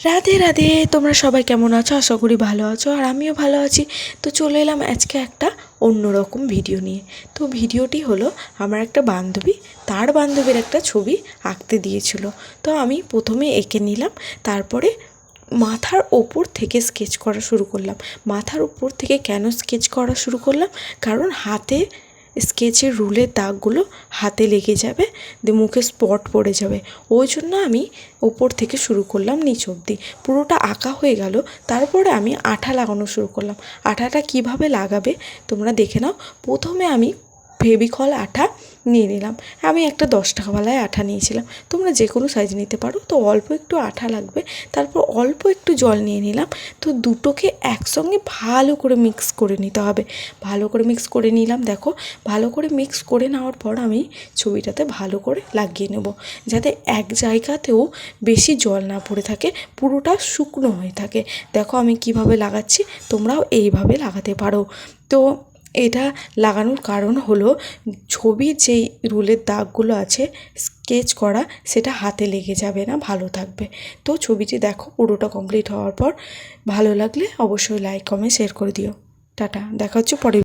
রাধে রাধে, তোমরা সবাই কেমন আছো? আশা করি ভালো আছো, আর আমিও ভালো আছি। তো চলে এলাম আজকে একটা অন্যরকম ভিডিও নিয়ে। তো ভিডিওটি হলো আমার একটা বান্ধবী, তার বান্ধবীর একটা ছবি আঁকতে দিয়েছিল। তো আমি প্রথমে এঁকে নিলাম, তারপরে মাথার ওপর থেকে স্কেচ করা শুরু করলাম। মাথার উপর থেকে কেন স্কেচ করা শুরু করলাম? কারণ হাতে স্কেচের রুলের দাগগুলো হাতে লেগে যাবে, দিয়ে মুখে স্পট পড়ে যাবে। ওই জন্য আমি ওপর থেকে শুরু করলাম নিচ অবধি। পুরোটা আঁকা হয়ে গেল, তারপরে আমি আঠা লাগানো শুরু করলাম। আঠাটা কিভাবে লাগাবে তোমরা দেখে নাও। প্রথমে আমি ফেভিকল আঠা নিয়ে নিলাম। আমি একটা 10 টাকাওয়ালায় আঠা নিয়েছিলাম, তোমরা যে কোনো সাইজ নিতে পারো। তো অল্প একটু আঠা লাগবে, তারপর অল্প একটু জল নিয়ে নিলাম। তো দুটোকে একসঙ্গে ভালো করে মিক্স করে নিতে হবে। ভালো করে মিক্স করে নিলাম। দেখো, ভালো করে মিক্স করে নেওয়ার পর আমি ছবিটাতে ভালো করে লাগিয়ে নেব, যাতে এক জায়গাতেও বেশি জল না পড়ে থাকে, পুরোটা শুকনো হয়ে থাকে। দেখো আমি কিভাবে লাগাচ্ছি, তোমরাও এইভাবে লাগাতে পারো। তো এটা লাগানোর কারণ হলো ছবির যেই রুলের দাগগুলো আছে স্কেচ করা, সেটা হাতে লেগে যাবে না, ভালো থাকবে। তো ছবিটি দেখো পুরোটা কমপ্লিট হওয়ার পর ভালো লাগলে অবশ্যই লাইক কমেন্ট শেয়ার করে দিও। টাটা, দেখা হচ্ছে পরে।